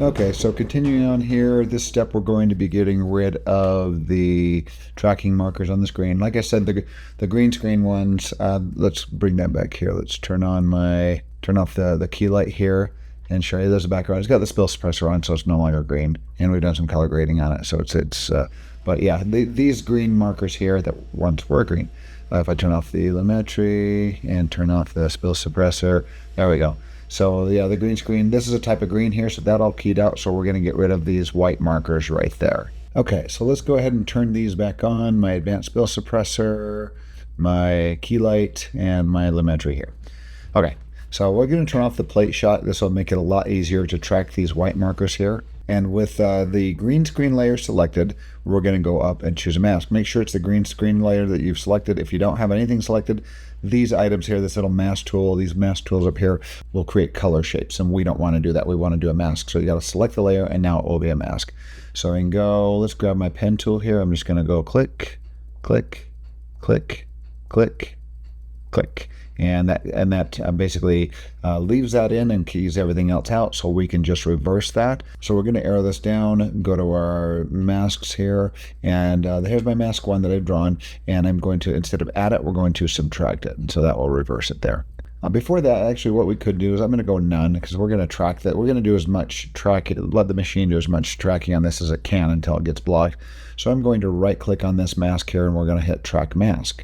Okay, so continuing on here, this step we're going to be getting rid of the tracking markers on the screen. Like I said, the green screen ones, let's bring that back here. Let's turn off the key light here and show you there's a background. It's got the spill suppressor on, so it's no longer green. And we've done some color grading on it, so but yeah, these green markers here that once were green. If I turn off the lumetri and turn off the spill suppressor, there we go. So yeah, the green screen, this is a type of green here, so that all keyed out, so we're going to get rid of these white markers right there. Okay, so let's go ahead and turn these back on, my advanced spill suppressor, my key light, and my lumetri here. Okay, so we're going to turn off the plate shot. This will make it a lot easier to track these white markers here. And with the green screen layer selected, we're going to go up and choose a mask. Make sure it's the green screen layer that you've selected. If you don't have anything selected, these items here, this little mask tool, these mask tools up here will create color shapes, and we don't want to do that. We want to do a mask. So you got to select the layer, and now it will be a mask. So I can go, let's grab my pen tool here. I'm just going to go click, click, click, click, click. And that basically leaves that in and keys everything else out, so we can just reverse that. So we're going to arrow this down, go to our masks here, and here's my mask one that I've drawn, and I'm going to, instead of add it, we're going to subtract it, and so that will reverse it there. Before that, actually what we could do is I'm going to go none, because we're going to track that. We're going to do as much tracking, let the machine do as much tracking on this as it can until it gets blocked. So I'm going to right click on this mask here, and we're going to hit track mask.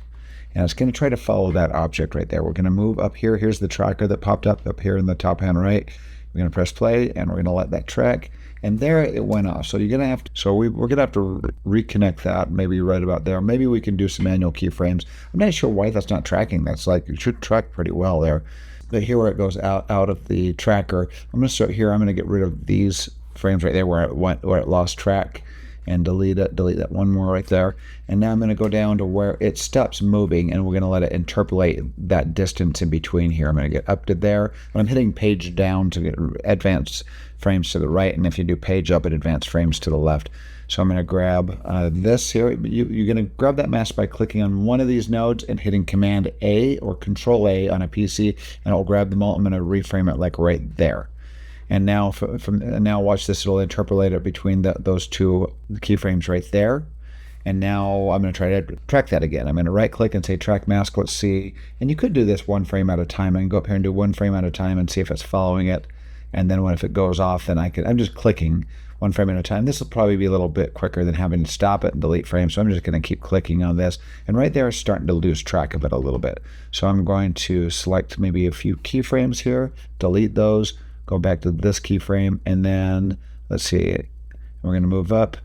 And it's going to try to follow that object right there. We're going to move up here. Here's the tracker that popped up here in the top hand right. We're going to press play, and we're going to let that track. And there it went off. So you're going to have to, we're going to have to reconnect that, maybe right about there. Maybe we can do some manual keyframes. I'm not sure why that's not tracking. That's like, it should track pretty well there. But here where it goes out of the tracker, I'm going to start here. I'm going to get rid of these frames right there where it lost track, and delete that one more right there. And now I'm going to go down to where it stops moving, and we're going to let it interpolate that distance in between here. I'm going to get up to there, and I'm hitting page down to get advanced frames to the right, and if you do page up, it advanced frames to the left. So I'm going to grab this here. You're going to grab that mask by clicking on one of these nodes and hitting Command A or Control A on a PC, and it'll grab them all. I'm going to reframe it like right there. And now, now watch this, it'll interpolate it between those two keyframes right there. And now I'm going to try to track that again. I'm going to right click and say track mask. Let's see. And you could do this one frame at a time. I can go up here and do one frame at a time and see if it's following it. And then if it goes off, then I'm just clicking one frame at a time. This will probably be a little bit quicker than having to stop it and delete frames. So I'm just going to keep clicking on this. And right there, it's starting to lose track of it a little bit. So I'm going to select maybe a few keyframes here, delete those, go back to this keyframe, and then let's see, we're going to move up.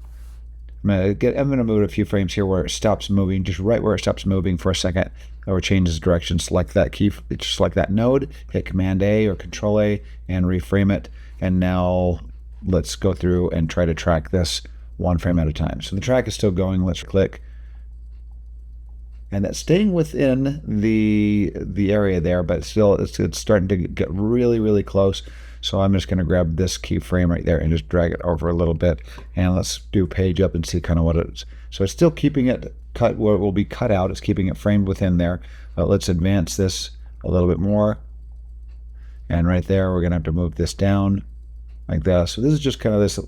I'm going to move a few frames here where it stops moving, just right where it stops moving for a second, or changes direction. Select that key, select that node, hit Command A or Control A, and reframe it. And now let's go through and try to track this one frame at a time. So the track is still going. Let's click. And that's staying within the area there, but still it's starting to get really, really close. So I'm just going to grab this keyframe right there and just drag it over a little bit. And let's do page up and see kind of what it is. So it's still keeping it cut where it will be cut out. It's keeping it framed within there. But let's advance this a little bit more. And right there, we're going to have to move this down like that. So this is just kind of this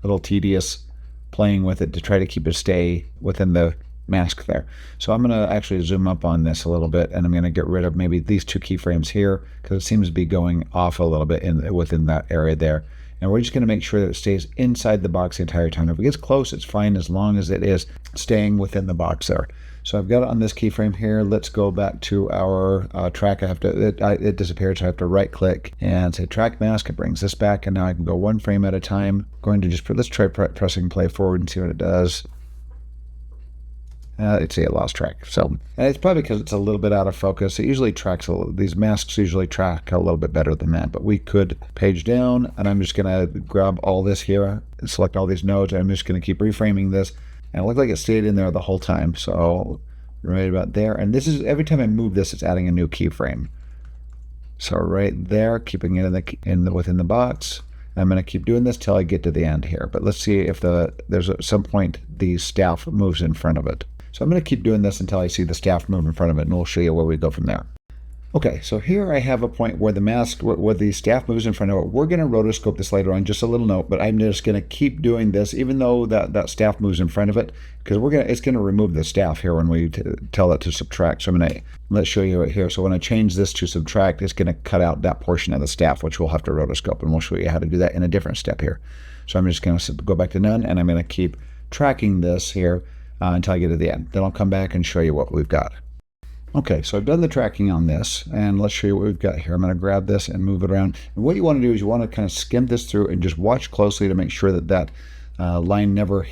little tedious playing with it to try to keep it stay within the mask there. So I'm going to actually zoom up on this a little bit, and I'm going to get rid of maybe these two keyframes here because it seems to be going off a little bit within that area there. And we're just going to make sure that it stays inside the box the entire time. If it gets close, it's fine as long as it is staying within the box there. So I've got it on this keyframe here. Let's go back to our track. It disappeared, so I have to right click and say track mask. It brings this back, and now I can go one frame at a time. Let's try pressing play forward and see what it does. Let's see, it lost track. So, and it's probably because it's a little bit out of focus. It usually tracks these masks usually track a little bit better than that. But we could page down, and I'm just going to grab all this here, and select all these nodes, and I'm just going to keep reframing this. And it looked like it stayed in there the whole time. So right about there, and this is every time I move this, it's adding a new keyframe. So right there, keeping it within the box. I'm going to keep doing this till I get to the end here. But let's see if there's at some point the staff moves in front of it. So I'm going to keep doing this until I see the staff move in front of it, and we'll show you where we go from there. Okay, so here I have a point where the mask, where the staff moves in front of it. We're going to rotoscope this later on, just a little note, but I'm just going to keep doing this, even though that staff moves in front of it, because it's going to remove the staff here when we tell it to subtract. So I'm going to, let's show you it here. So when I change this to subtract, it's going to cut out that portion of the staff, which we'll have to rotoscope, and we'll show you how to do that in a different step here. So I'm just going to go back to none, and I'm going to keep tracking this here until I get to the end. Then I'll come back and show you what we've got. Okay, so I've done the tracking on this, and let's show you what we've got here. I'm going to grab this and move it around. And what you want to do is you want to kind of skim this through and just watch closely to make sure that line never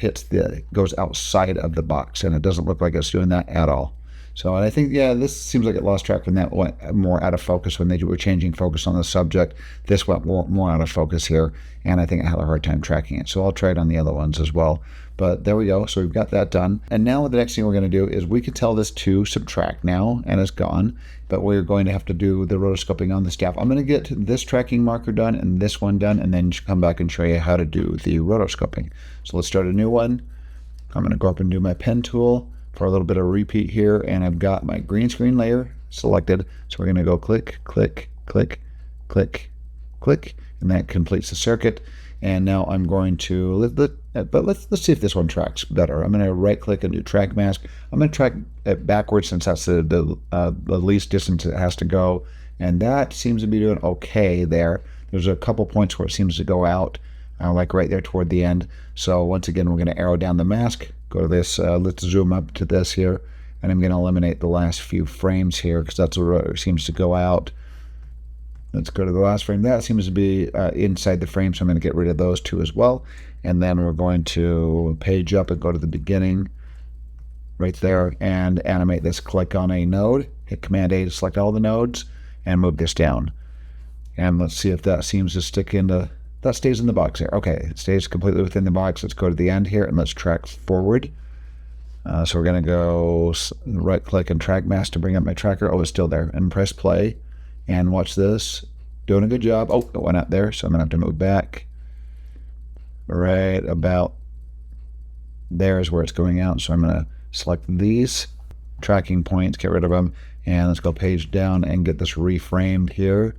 goes outside of the box, and it doesn't look like it's doing that at all. So I think, yeah, this seems like it lost track when that went more out of focus when they were changing focus on the subject. This went more out of focus here, and I think I had a hard time tracking it. So I'll try it on the other ones as well. But there we go. So we've got that done. And now the next thing we're going to do is we can tell this to subtract now, and it's gone. But we're going to have to do the rotoscoping on the staff. I'm going to get this tracking marker done and this one done, and then come back and show you how to do the rotoscoping. So let's start a new one. I'm going to go up and do my pen tool for a little bit of repeat here, and I've got my green screen layer selected. So we're going to go click, click, click, click, click, and that completes the circuit. And now I'm going to, but let's see if this one tracks better. I'm going to right click and do track mask. I'm going to track it backwards since that's the least distance it has to go. And that seems to be doing okay there. There's a couple points where it seems to go out, like right there toward the end. So once again, we're going to arrow down the mask, go to this, let's zoom up to this here. And I'm going to eliminate the last few frames here because that's where it seems to go out. Let's go to the last frame. That seems to be inside the frame, so I'm going to get rid of those two as well. And then we're going to page up and go to the beginning right there and animate this. Click on a node, hit Command A to select all the nodes, and move this down. And let's see if that seems to stick into, that stays in the box here. Okay, it stays completely within the box. Let's go to the end here and let's track forward. So we're going to go right click and track mask to bring up my tracker. Oh, it's still there. And press play. And watch this, doing a good job. Oh, it went out there, so I'm gonna have to move back. Right about there is where it's going out, so I'm gonna select these tracking points, get rid of them, and let's go page down and get this reframed here.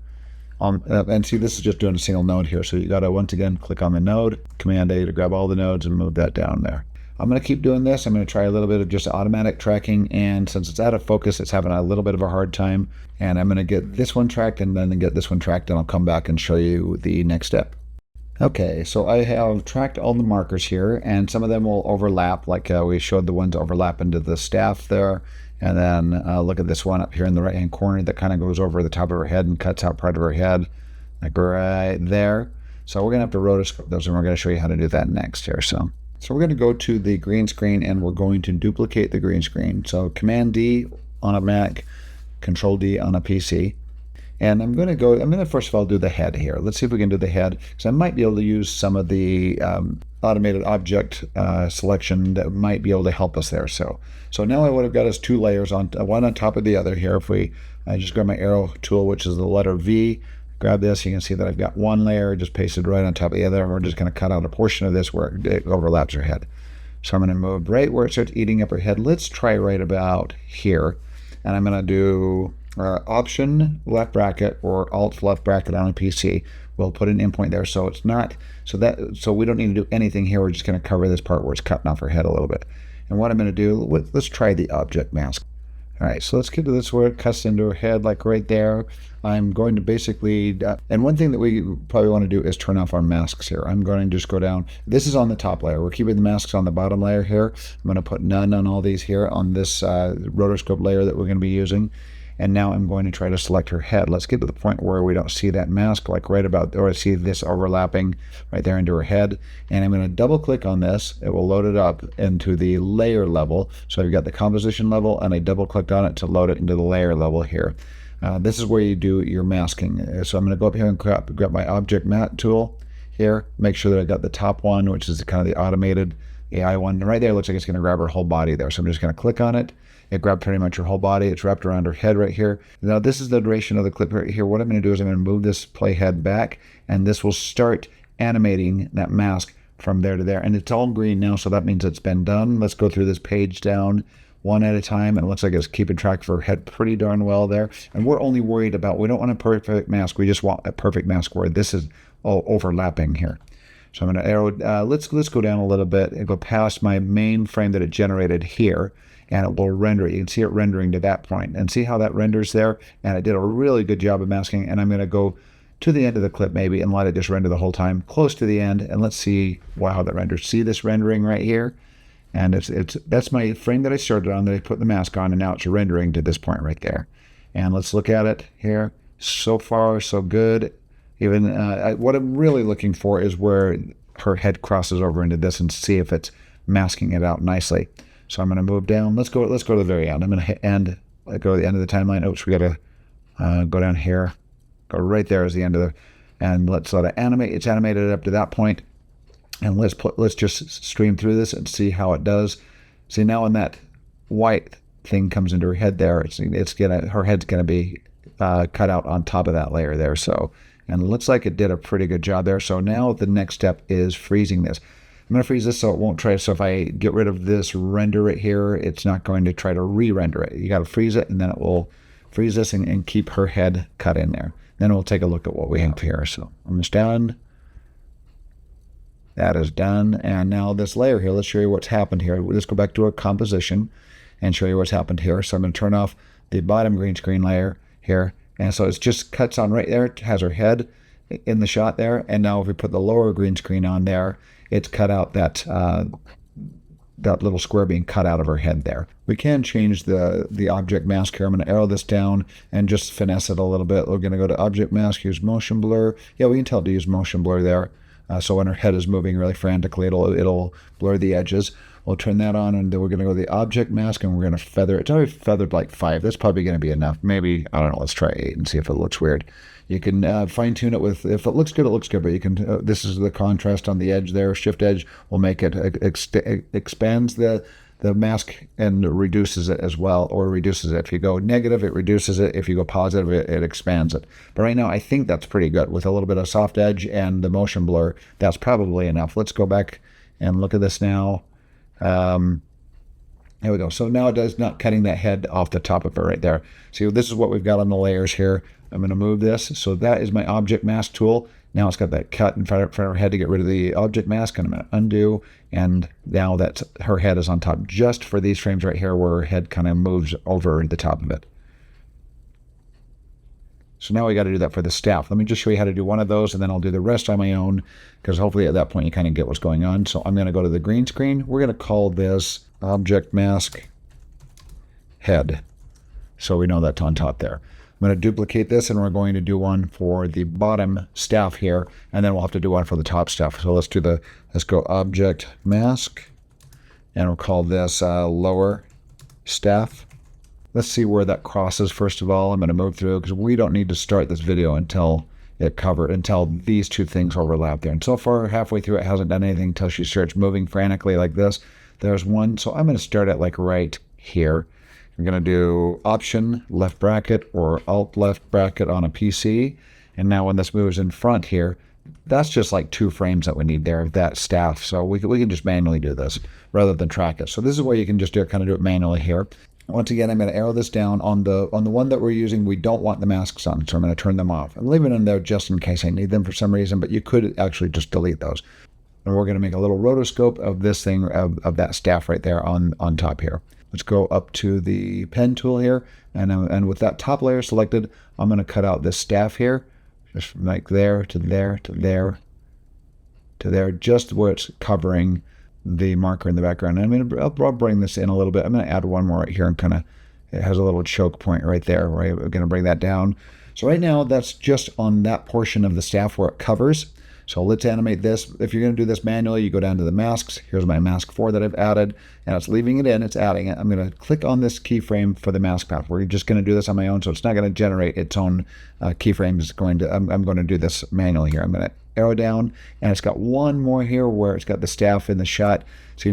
And see, this is just doing a single node here, so you gotta, once again, click on the node, Command A to grab all the nodes and move that down there. I'm going to keep doing this. I'm going to try a little bit of just automatic tracking, and since it's out of focus, it's having a little bit of a hard time. And I'm going to get this one tracked and then get this one tracked, and I'll come back and show you the next step. Okay, so I have tracked all the markers here, and some of them will overlap, like we showed the ones overlap into the staff there. And then look at this one up here in the right-hand corner that kind of goes over the top of her head and cuts out part of her head, like right there. So we're going to have to rotoscope those, and we're going to show you how to do that next here. So we're going to go to the green screen, and we're going to duplicate the green screen. So Command D on a Mac, Control D on a PC. And I'm going to first of all do the head here. Let's see if we can do the head, because I might be able to use some of the automated object selection that might be able to help us there. So now what I've got is two layers, on one on top of the other here. If I just grab my arrow tool, which is the letter V, grab this, you can see that I've got one layer just pasted right on top of the other, and we're just going to cut out a portion of this where it overlaps her head. So I'm going to move right where it starts eating up her head. Let's try right about here, and I'm going to do Option left bracket or Alt left bracket on a PC. We'll put an endpoint there, so it's not so we don't need to do anything here. We're just going to cover this part where it's cutting off her head a little bit. And what I'm going to do, let's try the object mask. All right, so let's get to this where it cuts into her head, like right there. I'm going to basically, and one thing that we probably want to do is turn off our masks here. I'm going to just go down. This is on the top layer. We're keeping the masks on the bottom layer here. I'm going to put none on all these here on this rotoscope layer that we're going to be using. And now I'm going to try to select her head. Let's get to the point where we don't see that mask, like right about there. I see this overlapping right there into her head. And I'm going to double click on this. It will load it up into the layer level. So I've got the composition level, and I double clicked on it to load it into the layer level here. This is where you do your masking. So I'm going to go up here and grab my object matte tool here. Make sure that I got the top one, which is kind of the automated AI one. And right there, it looks like it's going to grab her whole body there. So I'm just going to click on it. It grabbed pretty much her whole body. It's wrapped around her head right here. Now this is the duration of the clip right here. What I'm going to do is I'm going to move this playhead back, and this will start animating that mask from there to there. And it's all green now, so that means it's been done. Let's go through this page down one at a time, and it looks like it's keeping track of her head pretty darn well there. And we're only worried about, we don't want a perfect mask, we just want a perfect mask where this is all overlapping here. So I'm going to arrow, let's go down a little bit and go past my main frame that it generated here, and it will render it. You can see it rendering to that point, and see how that renders there, and it did a really good job of masking. And I'm going to go to the end of the clip maybe and let it just render the whole time, close to the end, and let's see how that renders. See this rendering right here? And that's my frame that I started on, that I put the mask on, and now it's rendering to this point right there. And let's look at it here. So far, so good. Even what I'm really looking for is where her head crosses over into this, and see if it's masking it out nicely. So I'm going to move down. Let's go to the very end. I'm going to go to the end of the timeline. Oops, we got to go down here. Go right there is the end of the, and let's let it animate. It's animated up to that point, and let's just stream through this and see how it does. See, now when that white thing comes into her head there, her head's gonna be cut out on top of that layer there. So, and it looks like it did a pretty good job there. So now the next step is freezing this. I'm going to freeze this so it won't try. So if I get rid of this render it here, it's not going to try to re-render it. You got to freeze it, and then it will freeze this and keep her head cut in there. Then we'll take a look at what we have here. So I'm just done. That is done. And now this layer here, let's show you what's happened here. Let's go back to our composition and show you what's happened here. So I'm going to turn off the bottom green screen layer here. And so it just cuts on right there. It has her head in the shot there. And now if we put the lower green screen on there, it's cut out that little square being cut out of her head there. We can change the object mask here. I'm going to arrow this down and just finesse it a little bit. We're going to go to object mask, use motion blur. Yeah, we can tell to use motion blur there. So when her head is moving really frantically, it'll blur the edges. We'll turn that on, and then we're going to go to the object mask, and we're going to feather it. It's already feathered like 5. That's probably going to be enough. Maybe, I don't know, let's try 8 and see if it looks weird. You can fine-tune it with, if it looks good, it looks good, but you can, this is the contrast on the edge there. Shift edge will make it, expands the mask and reduces it as well, or reduces it. If you go negative, it reduces it. If you go positive, it expands it. But right now, I think that's pretty good. With a little bit of soft edge and the motion blur, that's probably enough. Let's go back and look at this now. There we go. So now it does not cutting that head off the top of it right there. See, this is what we've got on the layers here. I'm going to move this. So that is my object mask tool. Now it's got that cut in front of her head to get rid of the object mask, and I'm going to undo. And now that her head is on top just for these frames right here where her head kind of moves over the top of it. So now we got to do that for the staff. Let me just show you how to do one of those, and then I'll do the rest on my own, because hopefully at that point you kind of get what's going on. So I'm going to go to the green screen. We're going to call this object mask head, so we know that's on top there. I'm going to duplicate this, and we're going to do one for the bottom staff here, and then we'll have to do one for the top staff. So let's go object mask, and we'll call this lower staff. Let's see where that crosses first of all. I'm going to move through, because we don't need to start this video until these two things overlap there. And so far, halfway through, it hasn't done anything until she starts moving frantically like this. There's one. So I'm going to start it like right here. I'm going to do Option left bracket or Alt left bracket on a PC. And now when this moves in front here, that's just like 2 frames that we need there of that staff. So we can just manually do this rather than track it. So this is where you can just do it manually here. Once again, I'm going to arrow this down on the one that we're using. We don't want the masks on, so I'm going to turn them off. I'm leaving them there just in case I need them for some reason, but you could actually just delete those. And we're going to make a little rotoscope of this thing, of that staff right there on top here. Let's go up to the pen tool here, and with that top layer selected, I'm going to cut out this staff here, just from like there to there to there to there, just where it's covering the marker in the background. And I'll bring this in a little bit. I'm going to add one more right here, and it has a little choke point right there. Right, we're going to bring that down. So right now, that's just on that portion of the staff where it covers. So let's animate this. If you're going to do this manually, you go down to the masks. Here's my mask 4 that I've added, and it's leaving it in. It's adding it. I'm going to click on this keyframe for the mask path. We're just going to do this on my own, so it's not going to generate its own keyframes. I'm going to do this manually here. I'm going to arrow down, and it's got one more here where it's got the staff in the shot. So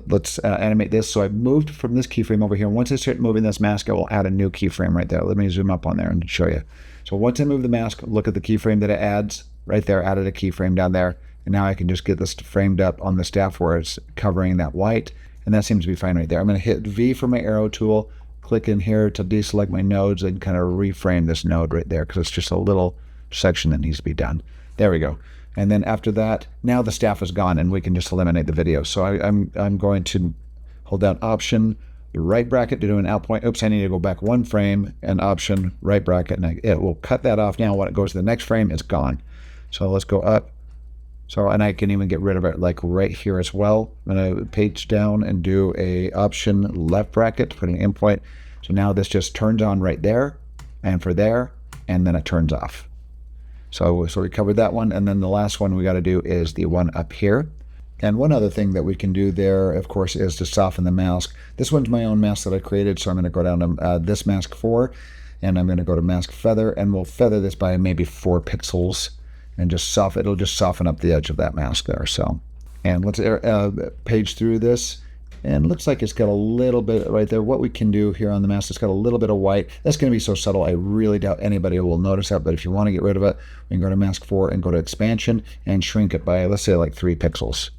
let's animate this. So I've moved from this keyframe over here. Once I start moving this mask, I will add a new keyframe right there. Let me zoom up on there and show you. So once I move the mask, look at the keyframe that it adds. Right there, added a keyframe down there, and now I can just get this framed up on the staff where it's covering that white, and that seems to be fine right there. I'm going to hit V for my arrow tool, click in here to deselect my nodes, and kind of reframe this node right there because it's just a little section that needs to be done. There we go. And then after that, now the staff is gone and we can just eliminate the video. So I'm going to hold down Option, right bracket to do an out point. Oops, I need to go back one frame, and Option, right bracket, and it will cut that off. Now when it goes to the next frame, it's gone. So let's go up. So, and I can even get rid of it like right here as well. I'm going to page down and do a Option left bracket to put an in point. So now this just turns on right there and for there, and then it turns off. So we covered that one, and then the last one we got to do is the one up here. And one other thing that we can do there, of course, is to soften the mask. This one's my own mask that I created, so I'm going to go down to this mask 4, and I'm going to go to mask feather, and we'll feather this by maybe 4 pixels, and just soften. It'll just soften up the edge of that mask there. So, and let's page through this. And it looks like it's got a little bit right there. What we can do here on the mask, it's got a little bit of white. That's going to be so subtle, I really doubt anybody will notice that. But if you want to get rid of it, we can go to mask 4 and go to expansion and shrink it by, let's say, like 3 pixels.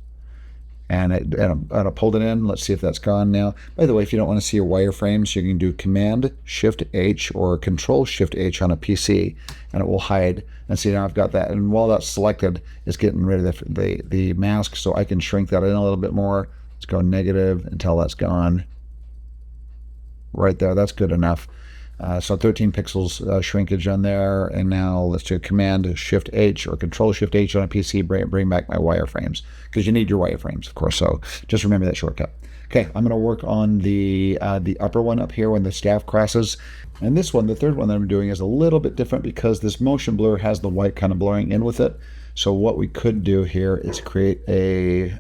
And I pulled it in. Let's see if that's gone now. By the way, if you don't want to see your wireframes, you can do Command-Shift-H or Control-Shift-H on a PC, and it will hide. And see, now I've got that. And while that's selected, it's getting rid of the mask, so I can shrink that in a little bit more. Let's go negative until that's gone. Right there, that's good enough. So 13 pixels shrinkage on there. And now let's do Command-Shift-H or Control-Shift-H on a PC, bring back my wireframes. Because you need your wireframes, of course. So just remember that shortcut. Okay, I'm going to work on the upper one up here when the staff crosses. And this one, the third one that I'm doing, is a little bit different because this motion blur has the white kind of blurring in with it. So what we could do here is create a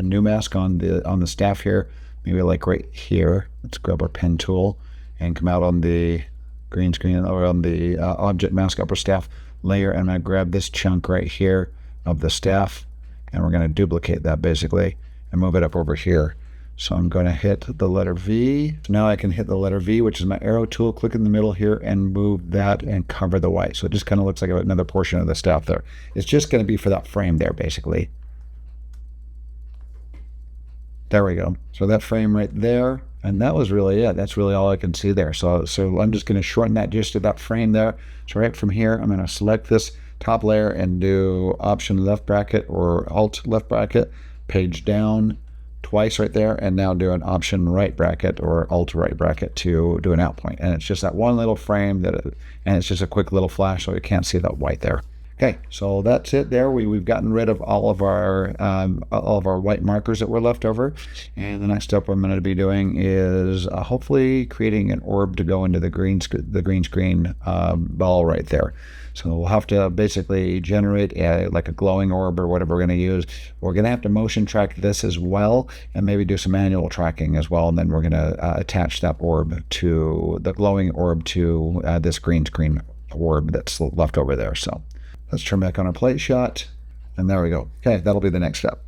new mask on the staff here, maybe like right here. Let's grab our pen tool and come out on the green screen or on the object mask upper staff layer, and I'm going to grab this chunk right here of the staff, and we're going to duplicate that basically and move it up over here. So I'm going to hit the letter V. So now I can hit the letter V, which is my arrow tool, click in the middle here and move that and cover the white. So it just kind of looks like another portion of the staff there. It's just going to be for that frame there, basically. There we go. So that frame right there, and that was really it. That's really all I can see there. So I'm just going to shorten that just to that frame there. So right from here, I'm going to select this top layer and do Option left bracket or Alt left bracket, page down twice right there, and now do an Option right bracket or Alt right bracket to do an out point. And it's just that one little frame and it's just a quick little flash, so you can't see that white there. Okay, so that's it there. We've gotten rid of all of our white markers that were left over. And the next step I'm going to be doing is hopefully creating an orb to go into the green screen ball right there. So we'll have to basically generate like a glowing orb or whatever we're going to use. We're going to have to motion track this as well, and maybe do some manual tracking as well. And then we're going to attach that orb to the glowing orb to this green screen orb that's left over there. So let's turn back on our plate shot, and there we go. Okay, that'll be the next step.